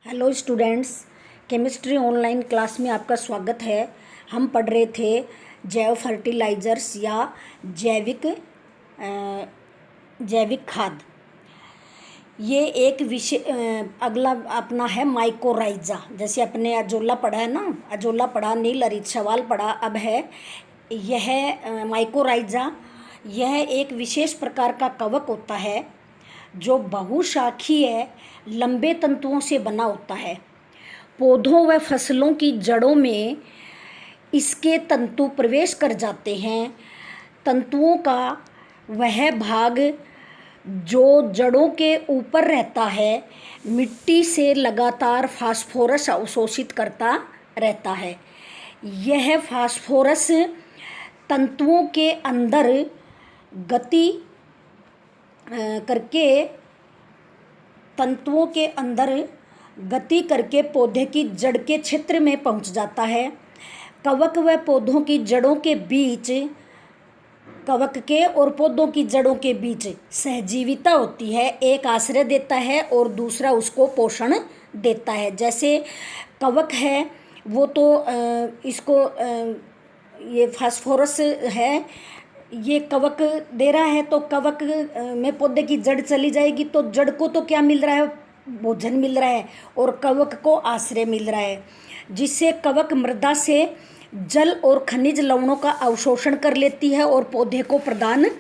Hello students, chemistry online class में आपका स्वागत है। हम पढ़ रहे थे जैव फर्टिलाइजर्स या जैविक खाद। ये एक विषय अगला अपना है माइकोराइजा। जैसे अपने अजोला पढ़ा है ना, अजोला पढ़ा, नील हरित सवाल पढ़ा, अब है यह माइकोराइजा। यह एक विशेष प्रकार का कवक होता है जो बहुशाखीय लंबे तंतुओं से बना होता है। पौधों व फसलों की जड़ों में इसके तंतु प्रवेश कर जाते हैं। तंतुओं का वह भाग जो जड़ों के ऊपर रहता है मिट्टी से लगातार फास्फोरस अवशोषित करता रहता है। यह फास्फोरस तंतुओं के अंदर गति करके पौधे की जड़ के क्षेत्र में पहुंच जाता है। कवक व पौधों की जड़ों के बीच, कवक के और पौधों की जड़ों के बीच सहजीविता होती है। एक आश्रय देता है और दूसरा उसको पोषण देता है। जैसे कवक है वो तो इसको ये फास्फोरस है, ये कवक दे रहा है, तो कवक में पौधे की जड़ चली जाएगी तो जड़ को तो क्या मिल रहा है, भोजन मिल रहा है, और कवक को आश्रय मिल रहा है, जिससे कवक मृदा से जल और खनिज लवणों का अवशोषण कर लेती है और पौधे को प्रदान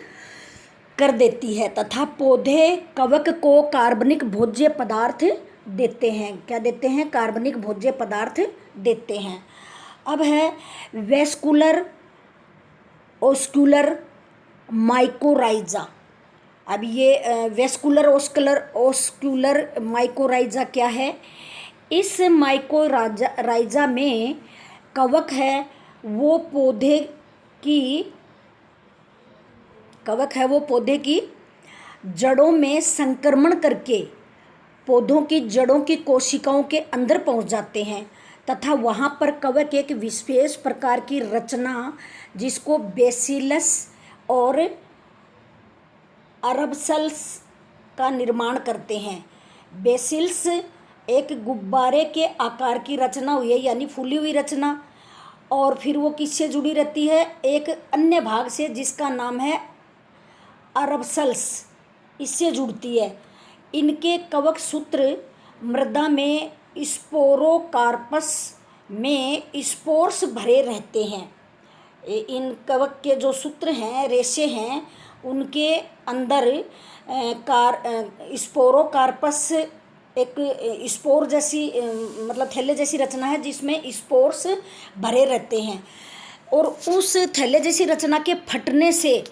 कर देती है, तथा पौधे कवक को कार्बनिक भोज्य पदार्थ देते हैं। क्या देते हैं? कार्बनिक भोज्य पदार्थ देते हैं। अब है वेस्कुलर ओस्कुलर माइकोराइजा। अब ये वेस्कुलर ओस्कुलर माइकोराइजा क्या है? इस माइकोराइजा में कवक है वो पौधे की जड़ों में संक्रमण करके पौधों की जड़ों की कोशिकाओं के अंदर पहुंच जाते हैं, तथा वहाँ पर कवक एक विशेष प्रकार की रचना जिसको बेसिलस और अरबसल्स का निर्माण करते हैं। बेसिल्स एक गुब्बारे के आकार की रचना हुई है, यानी फूली हुई रचना, और फिर वो किससे जुड़ी रहती है? एक अन्य भाग से जिसका नाम है अरबसल्स, इससे जुड़ती है। इनके कवक सूत्र मृदा में स्पोरोकार्पस में स्पोर्स भरे रहते हैं। इन कवक के जो सूत्र हैं, रेशे हैं, उनके अंदर स्पोरोकार्पस एक स्पोर जैसी मतलब थैले जैसी रचना है जिसमें स्पोर्स भरे रहते हैं, और उस थैले जैसी रचना के फटने से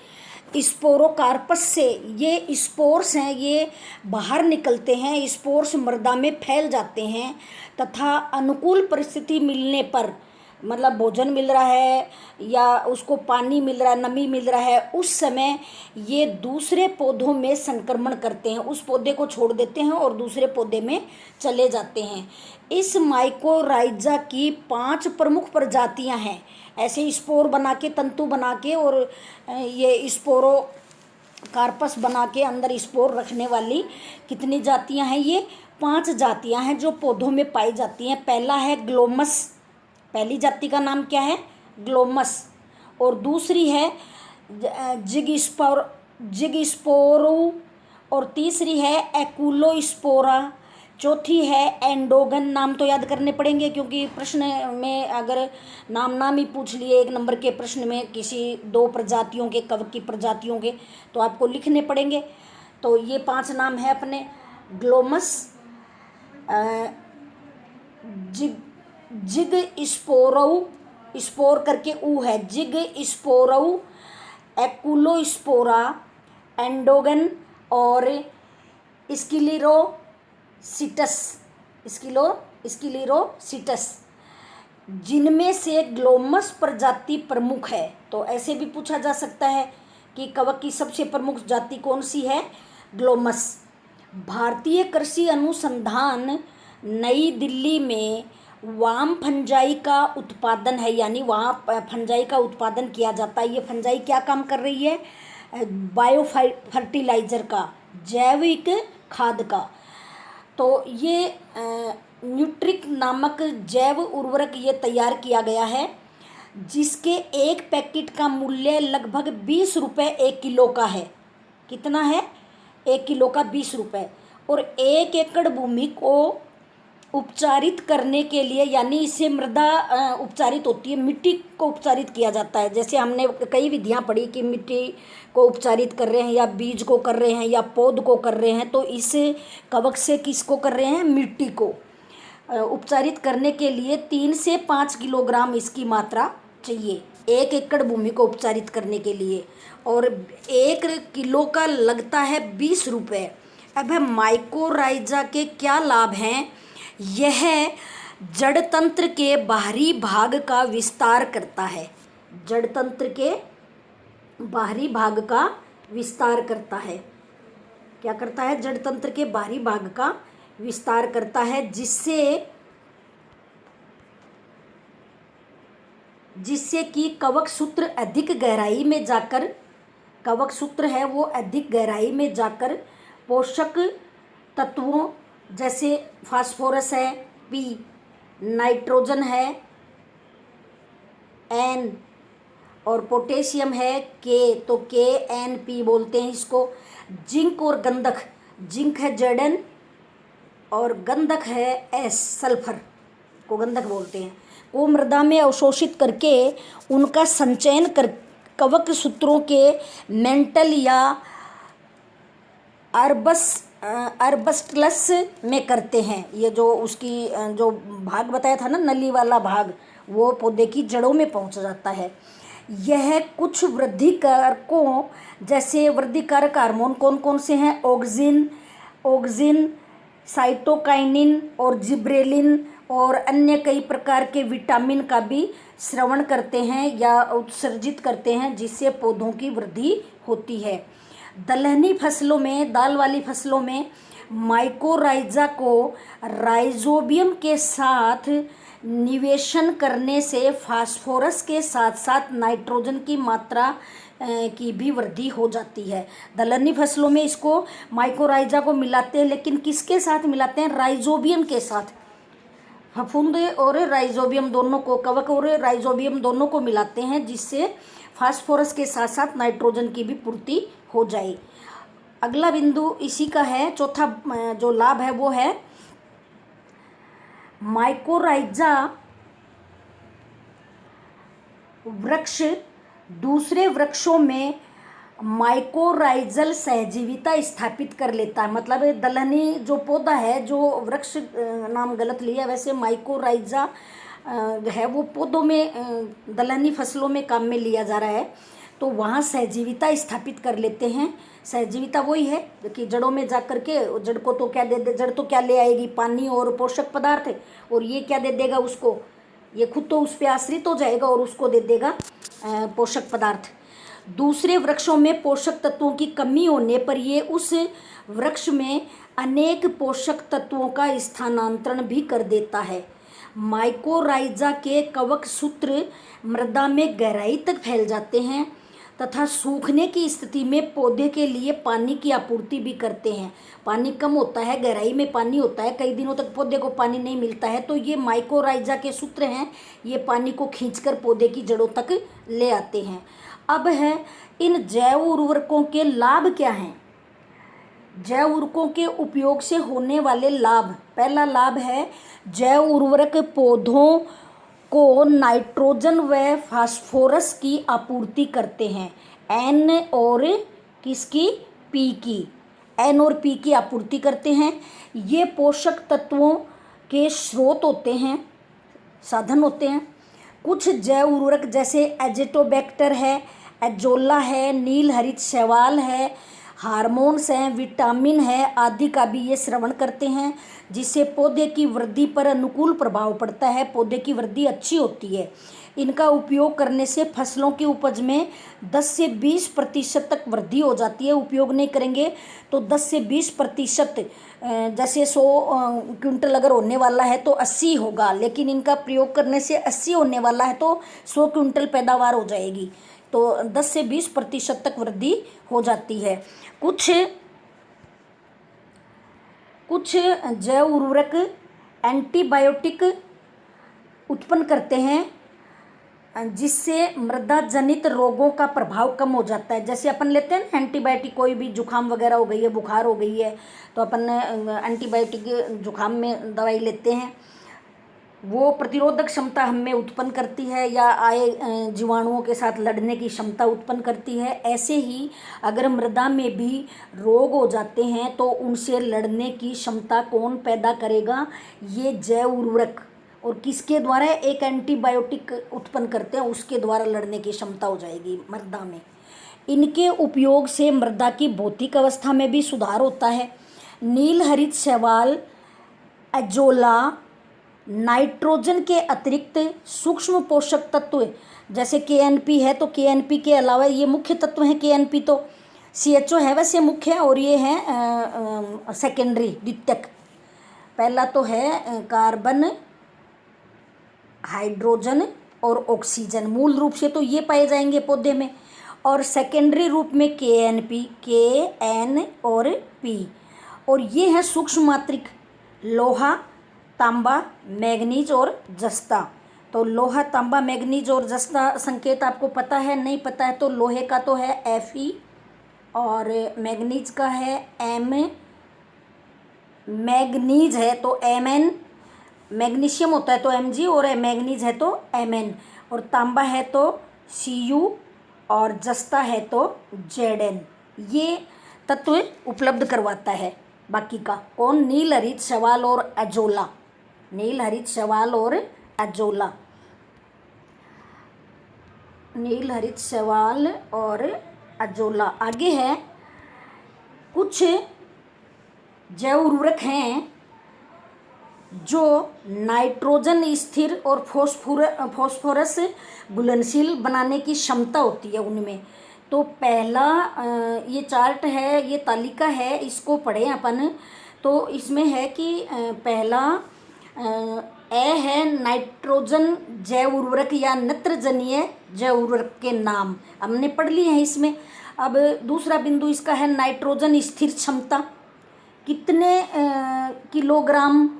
स्पोरोकार्पस से ये स्पोर्स हैं, ये बाहर निकलते हैं। स्पोर्स मृदा में फैल जाते हैं तथा अनुकूल परिस्थिति मिलने पर, मतलब भोजन मिल रहा है या उसको पानी मिल रहा है, नमी मिल रहा है, उस समय ये दूसरे पौधों में संक्रमण करते हैं, उस पौधे को छोड़ देते हैं और दूसरे पौधे में चले जाते हैं। इस माइकोराइजा की 5 प्रमुख प्रजातियां हैं। ऐसे स्पोर बना के, तंतु बना के, और ये स्पोरो कार्पस बना के अंदर स्पोर रखने वाली कितनी जातियां हैं? ये 5 जातियां हैं जो पौधों में पाई जाती हैं। पहला है ग्लोमस, पहली जाति का नाम क्या है? ग्लोमस। और दूसरी है जिगस्पोरू, और तीसरी है एकुलोस्पोरा, चौथी है एंडोगन। नाम तो याद करने पड़ेंगे क्योंकि प्रश्न में अगर नाम ही पूछ लिए 1 नंबर के प्रश्न में किसी 2 प्रजातियों के, कवक की प्रजातियों के, तो आपको लिखने पड़ेंगे। तो ये 5 नाम है अपने: ग्लोमस, जिग स्पोरऊ, स्पोर करके ऊ है, जिग स्पोरऊ, एकुलोस्पोरा, एंडोगन और स्क्लेरोसिटस, जिनमें से ग्लोमस प्रजाति प्रमुख है। तो ऐसे भी पूछा जा सकता है कि कवक की सबसे प्रमुख जाति कौन सी है? ग्लोमस। भारतीय कृषि अनुसंधान नई दिल्ली में वाम फंजाई का उत्पादन है, यानी वहाँ फंजाई का उत्पादन किया जाता है। ये फंजाई क्या काम कर रही है? बायो फर्टिलाइजर का, जैविक खाद का। तो ये न्यूट्रिक नामक जैव उर्वरक ये तैयार किया गया है, जिसके एक पैकेट का मूल्य लगभग 20 रुपये 1 किलो का है। कितना है? 1 किलो का 20 रुपये। और 1 एकड़ भूमि को उपचारित करने के लिए, यानी इससे मृदा उपचारित होती है, मिट्टी को उपचारित किया जाता है। जैसे हमने कई विधियां पढ़ी कि मिट्टी को उपचारित कर रहे हैं, या बीज को कर रहे हैं, या पौध को कर रहे हैं, तो इस कवक से किसको कर रहे हैं? मिट्टी को उपचारित करने के लिए 3 से 5 किलोग्राम इसकी मात्रा चाहिए 1 एकड़ भूमि को उपचारित करने के लिए, और 1 किलो का लगता है 20 रुपये। अब है माइकोराइजा के क्या लाभ हैं? यह जड़ तंत्र के बाहरी भाग का विस्तार करता है। जड़ तंत्र के बाहरी भाग का विस्तार करता है। क्या करता है? जड़ तंत्र के बाहरी भाग का विस्तार करता है, जिससे कि कवक सूत्र अधिक गहराई में जाकर, कवक सूत्र है वो अधिक गहराई में जाकर पोषक तत्वों जैसे फास्फोरस है P, नाइट्रोजन है N, और पोटेशियम है K, तो KNP बोलते हैं इसको। जिंक और गंधक, जिंक है Zn और गंधक है S, सल्फर को गंधक बोलते हैं, को मृदा में अवशोषित करके उनका संचयन कर कवक सूत्रों के मेंटल या अर्बस्टलस में करते हैं। ये जो उसकी जो भाग बताया था ना, नली वाला भाग, वो पौधे की जड़ों में पहुंच जाता है। यह कुछ वृद्धि कारकों, जैसे वृद्धिकारक हार्मोन कौन कौन से हैं? ऑक्सिन, साइटोकाइनिन और जिब्रेलिन और अन्य कई प्रकार के विटामिन का भी स्रवण करते हैं या उत्सर्जित करते हैं, जिससे पौधों की वृद्धि होती है। दलहनी फसलों में, दाल वाली फसलों में माइकोराइजा को राइजोबियम के साथ निवेशन करने से फास्फोरस के साथ साथ नाइट्रोजन की मात्रा की भी वृद्धि हो जाती है। दलहनी फसलों में इसको माइकोराइजा को मिलाते हैं, लेकिन किसके साथ मिलाते हैं? राइजोबियम के साथ। फफूंद और राइजोबियम दोनों को, कवक और राइजोबियम दोनों को मिलाते हैं, जिससे फास्फोरस के साथ साथ नाइट्रोजन की भी पूर्ति हो जाए। अगला बिंदु इसी का है, चौथा जो लाभ है वो है माइकोराइजा वृक्ष दूसरे वृक्षों में माइकोराइजल सहजीविता स्थापित कर लेता है। मतलब दलहनी जो पौधा है, जो वृक्ष नाम गलत लिया, वैसे माइकोराइजा है वो पौधों में, दलहनी फसलों में काम में लिया जा रहा है, तो वहाँ सहजीविता स्थापित कर लेते हैं। सहजीविता वही है कि जड़ों में जा कर के, जड़ को तो क्या दे दे, जड़ तो क्या ले आएगी? पानी और पोषक पदार्थ, और ये क्या दे देगा उसको? ये खुद तो उस पर आश्रित हो जाएगा और उसको दे देगा पोषक पदार्थ। दूसरे वृक्षों में पोषक तत्वों की कमी होने पर ये उस वृक्ष में अनेक पोषक तत्वों का स्थानांतरण भी कर देता है। माइकोराइजा के कवक सूत्र मृदा में गहराई तक फैल जाते हैं तथा सूखने की स्थिति में पौधे के लिए पानी की आपूर्ति भी करते हैं। पानी कम होता है, गहराई में पानी होता है, कई दिनों तक पौधे को पानी नहीं मिलता है, तो ये माइकोराइजा के सूत्र हैं, ये पानी को खींचकर पौधे की जड़ों तक ले आते हैं। अब है इन जैव उर्वरकों के लाभ क्या हैं? जैव उर्वरकों के उपयोग से होने वाले लाभ। पहला लाभ है जैव उर्वरक पौधों को नाइट्रोजन व फास्फोरस की आपूर्ति करते हैं। एन और किसकी? पी की। एन और पी की आपूर्ति करते हैं। ये पोषक तत्वों के स्रोत होते हैं, साधन होते हैं। कुछ जैव उर्वरक जैसे एजेटोबैक्टर है, एजोला है, नील हरित शैवाल है, हार्मोन्स हैं, विटामिन है आदि का भी ये स्रवण करते हैं, जिससे पौधे की वृद्धि पर अनुकूल प्रभाव पड़ता है, पौधे की वृद्धि अच्छी होती है। इनका उपयोग करने से फसलों की उपज में 10 से 20% तक वृद्धि हो जाती है। उपयोग नहीं करेंगे तो 10 से 20%, जैसे 100 क्विंटल अगर होने वाला है तो 80 होगा, लेकिन इनका प्रयोग करने से 80 होने वाला है तो 100 क्विंटल पैदावार हो जाएगी, तो 10 से 20% तक वृद्धि हो जाती है। कुछ जैव उर्वरक एंटीबायोटिक उत्पन्न करते हैं, जिससे मृदा जनित रोगों का प्रभाव कम हो जाता है। जैसे अपन लेते हैं ना एंटीबायोटिक, कोई भी जुकाम वगैरह हो गई है, बुखार हो गई है, तो अपन एंटीबायोटिक जुकाम में दवाई लेते हैं, वो प्रतिरोधक क्षमता हमें उत्पन्न करती है या आए जीवाणुओं के साथ लड़ने की क्षमता उत्पन्न करती है। ऐसे ही अगर मृदा में भी रोग हो जाते हैं तो उनसे लड़ने की क्षमता कौन पैदा करेगा? ये जैव उर्वरक। और किसके द्वारा? एक एंटीबायोटिक उत्पन्न करते हैं, उसके द्वारा लड़ने की क्षमता हो जाएगी मृदा में। इनके उपयोग से मृदा की भौतिक अवस्था में भी सुधार होता है। नील हरित शैवाल, एजोला नाइट्रोजन के अतिरिक्त सूक्ष्म पोषक तत्व जैसे केएनपी है, तो केएनपी के अलावा ये मुख्य तत्व हैं। केएनपी तो सीएचओ है वैसे मुख्य है, और ये है सेकेंडरी, द्वितीयक। पहला तो है कार्बन, हाइड्रोजन और ऑक्सीजन, मूल रूप से तो ये पाए जाएंगे पौधे में, और सेकेंडरी रूप में केएनपी, के एन और पी। और ये है सूक्ष्म मात्रिक, लोहा, तांबा, मैग्नीज और जस्ता। तो लोहा, तांबा, मैग्नीज और जस्ता संकेत आपको पता है? नहीं पता है तो लोहे का तो है Fe और मैग्नीज का है M, मैग्नीज है तो Mn, मैग्नीशियम होता है तो Mg और मैग्नीज है तो Mn, और तांबा है तो Cu और जस्ता है तो Zn। ये तत्व उपलब्ध करवाता है बाकी का कौन? नील हरित शैवाल और एजोला। नील हरित शैवाल और एजोला, नील हरित शैवाल और एजोला। आगे है कुछ जैव उर्वरक हैं जो नाइट्रोजन स्थिर और फॉस्फोरस घुलनशील बनाने की क्षमता होती है उनमें। तो पहला ये चार्ट है, ये तालिका है, इसको पढ़ें अपन। तो इसमें है कि पहला ए है नाइट्रोजन जैव उर्वरक या नत्रजनीय जैव उर्वरक के नाम हमने पढ़ लिए हैं इसमें। अब दूसरा बिंदु इसका है नाइट्रोजन स्थिर क्षमता, कितने किलोग्राम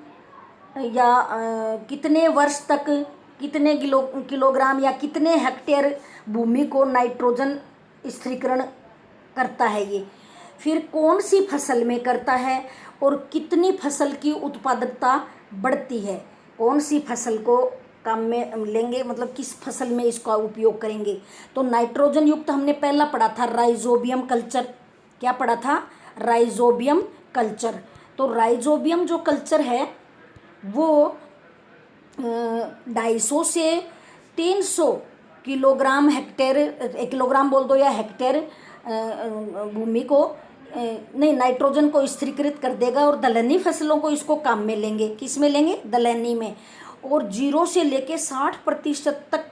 या कितने वर्ष तक कितने किलोग्राम या कितने हेक्टेयर भूमि को नाइट्रोजन स्थिरीकरण करता है ये। फिर कौन सी फसल में करता है और कितनी फसल की उत्पादकता बढ़ती है, कौन सी फसल को काम में लेंगे, मतलब किस फसल में इसका उपयोग करेंगे। तो नाइट्रोजन युक्त हमने पहला पढ़ा था राइजोबियम कल्चर। क्या पढ़ा था? Rhizobium culture. तो राइजोबियम जो कल्चर है वो 250 से 300 किलोग्राम हेक्टेयर, किलोग्राम बोल दो या हेक्टेयर भूमि को नहीं नाइट्रोजन को स्थिरीकृत कर देगा, और दलहनी फसलों को इसको काम में लेंगे। किस में लेंगे? दलहनी में। और 0 से लेके 60% तक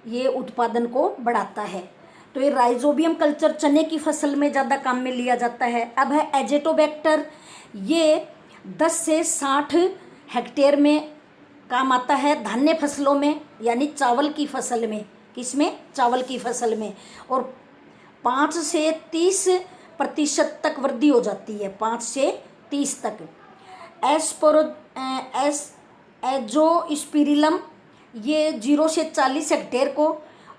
ये उत्पादन को बढ़ाता है। तो ये राइजोबियम कल्चर चने की फसल में ज़्यादा काम में लिया जाता है। अब है एजेटोबैक्टर, ये 10 से 60 हेक्टेयर में काम आता है धान्य फसलों में, यानी चावल की फसल में। किसमें? चावल की फसल में। और 5 से 30% तक वृद्धि हो जाती है, 5 से 30 तक। एजोस्पिरिलम ये 0 से 40 हेक्टेयर को,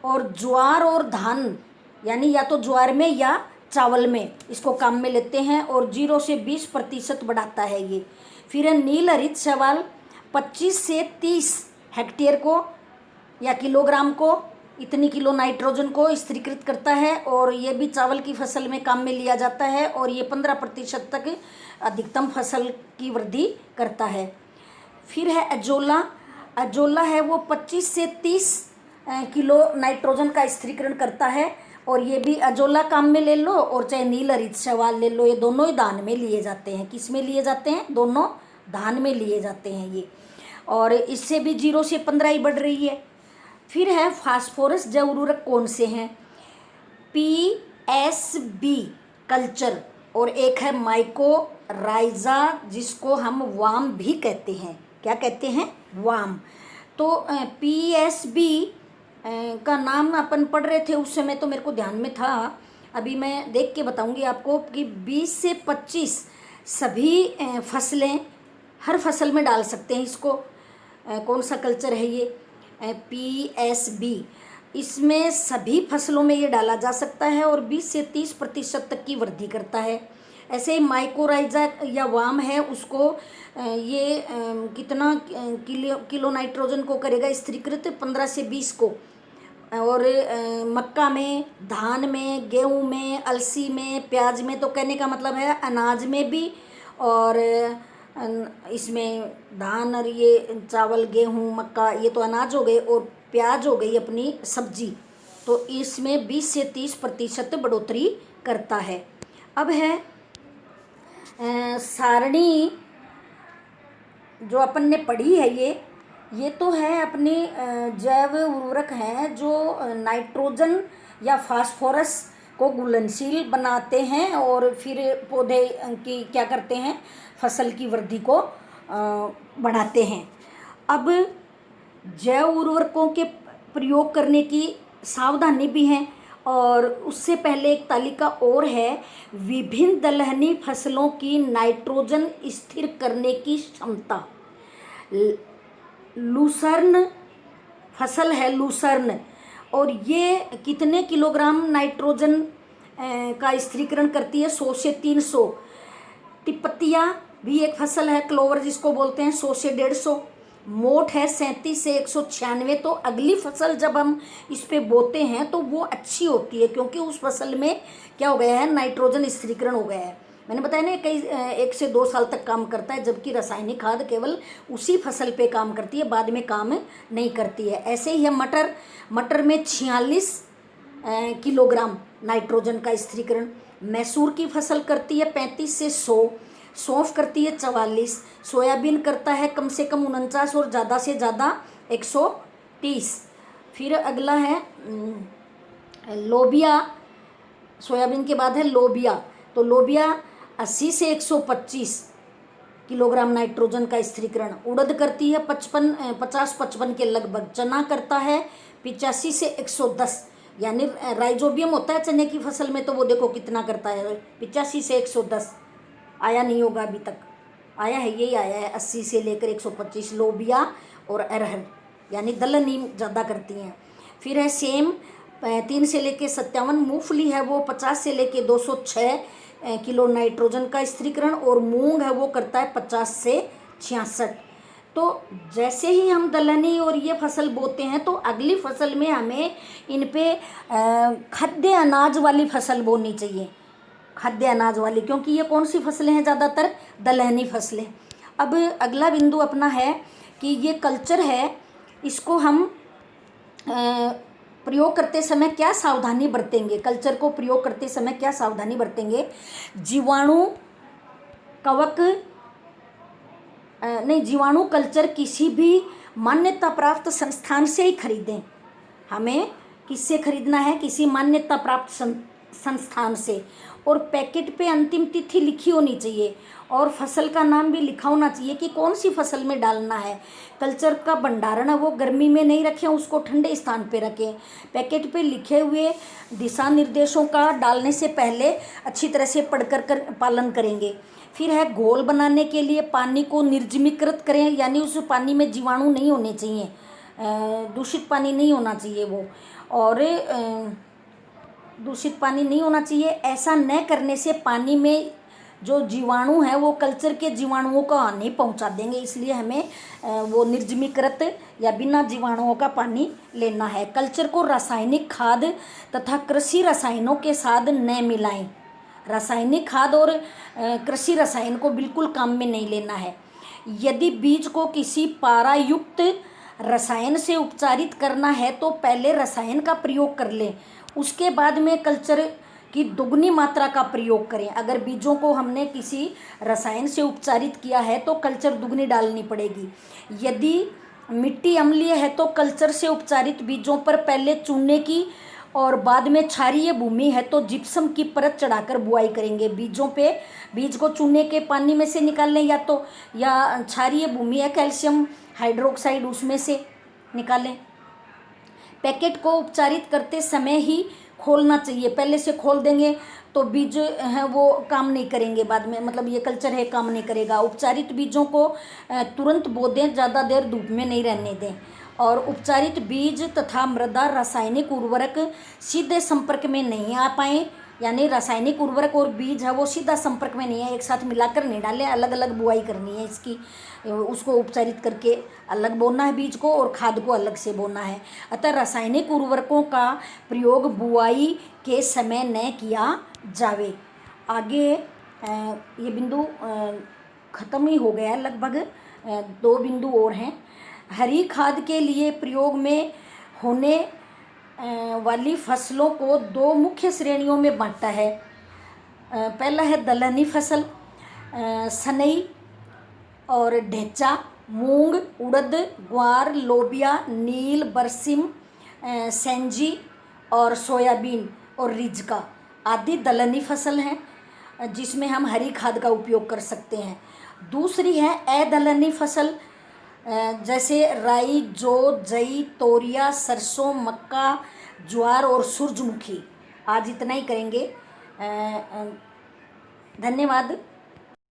और ज्वार और धान यानी या तो ज्वार में या चावल में इसको काम में लेते हैं, और 0 से 20% बढ़ाता है ये। फिर है नील हरित शैवाल, 25 से 30 हेक्टेयर को या किलोग्राम को, इतनी किलो नाइट्रोजन को स्थिरीकृत करता है, और ये भी चावल की फसल में काम में लिया जाता है, और ये 15% तक अधिकतम फसल की वृद्धि करता है। फिर है एजोला। एजोला है वो 25 से 30 किलो नाइट्रोजन का स्थिरीकरण करता है, और ये भी एजोला काम में ले लो और चाहे नील हरित शैवाल ले लो, ये दोनों ही धान में लिए जाते हैं। किस में लिए जाते हैं? दोनों धान में लिए जाते हैं ये, और इससे भी 0 से 15 ही बढ़ रही है। फिर है फास्फोरस जैव उर्वरक कौन से हैं? PSB कल्चर, और एक है माइकोराइजा जिसको हम वाम भी कहते हैं। क्या कहते हैं? वाम। तो PSB का नाम अपन पढ़ रहे थे उस समय, तो मेरे को ध्यान में था, अभी मैं देख के बताऊंगी आपको कि 20 से 25 सभी फसलें हर फसल में डाल सकते हैं इसको। कौन सा कल्चर है ये? PSB। इसमें सभी फसलों में ये डाला जा सकता है और 20 से 30% तक की वृद्धि करता है। ऐसे ही माइकोराइजा या वाम है, उसको ये कितना किलो नाइट्रोजन को करेगा स्थिरीकृत? 15 से 20 को। और मक्का में, धान में, गेहूं में, अलसी में, प्याज में, तो कहने का मतलब है अनाज में भी, और इसमें धान और ये चावल, गेहूं, मक्का, ये तो अनाज हो गए, और प्याज हो गई अपनी सब्जी, तो इसमें 20 से 30% बढ़ोतरी करता है। अब है सारणी जो अपन ने पढ़ी है, ये तो है अपनी जैव उर्वरक हैं जो नाइट्रोजन या फास्फोरस को घुलनशील बनाते हैं और फिर पौधे की क्या करते हैं, फसल की वृद्धि को बढ़ाते हैं। अब जैव उर्वरकों के प्रयोग करने की सावधानी भी है, और उससे पहले एक तालिका और है, विभिन्न दलहनी फसलों की नाइट्रोजन स्थिर करने की क्षमता। लूसर्न फसल है, लूसर्न, और ये कितने किलोग्राम नाइट्रोजन का स्थिरीकरण करती है? 100 से 300। तिपतिया भी एक फसल है, क्लोवर जिसको बोलते हैं, 100 से 150। मोठ है 37 से 196। तो अगली फसल जब हम इस पे बोते हैं तो वो अच्छी होती है, क्योंकि उस फसल में क्या हो गया है, नाइट्रोजन स्थिरीकरण हो गया है। मैंने बताया ना, कई 1 से 2 साल तक काम करता है, जबकि रासायनिक खाद केवल उसी फसल पे काम करती है, बाद में काम नहीं करती है। ऐसे ही है मटर में 46 किलोग्राम नाइट्रोजन का स्थिरीकरण। मैसूर की फसल करती है 35 से 100। सौंफ करती है 44। सोयाबीन करता है कम से कम 49 और ज़्यादा से ज़्यादा 130। फिर अगला है लोबिया। सोयाबीन के बाद है लोबिया, तो लोबिया 80 से 125 किलोग्राम नाइट्रोजन का स्थिरीकरण। उड़द करती है 50-55 के लगभग। चना करता है 85 से 110, यानी राइजोबियम होता है चने की फसल में, तो वो देखो कितना करता है, 85 से 110। आया नहीं होगा अभी तक, आया है, यही आया है 80 से लेकर 125। लोबिया और अरहर यानी दलहनी ज़्यादा करती हैं। फिर है सेम 3 से लेकर 57। मूंगफली है वो 50 से लेकर 206 किलो नाइट्रोजन का स्थिरीकरण, और मूंग है वो करता है 50 से 66। तो जैसे ही हम दलहनी और ये फसल बोते हैं, तो अगली फसल में हमें इन पे खाद्य अनाज वाली फसल बोनी चाहिए, खाद्य अनाज वाली, क्योंकि ये कौन सी फसलें हैं, ज़्यादातर दलहनी फसलें। अब अगला बिंदु अपना है कि ये कल्चर है, इसको हम प्रयोग करते समय क्या सावधानी बरतेंगे, कल्चर को प्रयोग करते समय क्या सावधानी बरतेंगे? जीवाणु कवक जीवाणु कल्चर किसी भी मान्यता प्राप्त संस्थान से ही खरीदें। हमें किससे खरीदना है? किसी मान्यता प्राप्त संस्थान से। और पैकेट पे अंतिम तिथि लिखी होनी चाहिए, और फसल का नाम भी लिखा होना चाहिए कि कौन सी फसल में डालना है। कल्चर का भंडारण है वो गर्मी में नहीं रखें, उसको ठंडे स्थान पे रखें। पैकेट पे लिखे हुए दिशा निर्देशों का डालने से पहले अच्छी तरह से पढ़कर पालन करेंगे। फिर है घोल बनाने के लिए पानी को निर्जमीकृत करें, यानी उस पानी में जीवाणु नहीं होने चाहिए, दूषित पानी नहीं होना चाहिए वो, और दूषित पानी नहीं होना चाहिए। ऐसा न करने से पानी में जो जीवाणु है वो कल्चर के जीवाणुओं को हानि पहुंचा देंगे, इसलिए हमें वो निर्जमीकृत या बिना जीवाणुओं का पानी लेना है। कल्चर को रासायनिक खाद तथा कृषि रसायनों के साथ न मिलाएं। रासायनिक खाद और कृषि रसायन को बिल्कुल काम में नहीं लेना है। यदि बीज को किसी पारायुक्त रसायन से उपचारित करना है तो पहले रसायन का प्रयोग कर लें, उसके बाद में कल्चर की दुगनी मात्रा का प्रयोग करें। अगर बीजों को हमने किसी रसायन से उपचारित किया है तो कल्चर दुगनी डालनी पड़ेगी। यदि मिट्टी अम्लीय है तो कल्चर से उपचारित बीजों पर पहले चूने की और बाद में क्षारीय भूमि है तो जिप्सम की परत चढ़ाकर बुआई करेंगे। बीजों पे बीज को चूने के पानी में से निकाल लें, या क्षारीय भूमि है कैल्शियम हाइड्रोक्साइड उसमें से निकालें। पैकेट को उपचारित करते समय ही खोलना चाहिए। पहले से खोल देंगे तो बीज हैं वो काम नहीं करेंगे बाद में, मतलब ये कल्चर है काम नहीं करेगा। उपचारित बीजों को तुरंत बो दें, ज़्यादा देर धूप में नहीं रहने दें। और उपचारित बीज तथा मृदा रासायनिक उर्वरक सीधे संपर्क में नहीं आ पाए, यानी रासायनिक उर्वरक और बीज है वो सीधा संपर्क में नहीं है, एक साथ मिलाकर नहीं डालें, अलग अलग बुआई करनी है इसकी। उसको उपचारित करके अलग बोना है बीज को और खाद को अलग से बोना है। अतः रासायनिक उर्वरकों का प्रयोग बुआई के समय न किया जावे। आगे ये बिंदु ख़त्म ही हो गया लगभग, 2 बिंदु और हैं। हरी खाद के लिए प्रयोग में होने वाली फसलों को 2 मुख्य श्रेणियों में बांटा है। पहला है दलहनी फसल, सनई और ढेंचा, मूंग, उड़द, ग्वार, लोबिया, नील, बरसिम, सेंजी और सोयाबीन और रिजका आदि दलहनी फसल हैं जिसमें हम हरी खाद का उपयोग कर सकते हैं। दूसरी है अदलहनी फसल, जैसे राई, जौ, जई, तोरिया, सरसों, मक्का, ज्वार और सूरजमुखी। आज इतना ही करेंगे। धन्यवाद।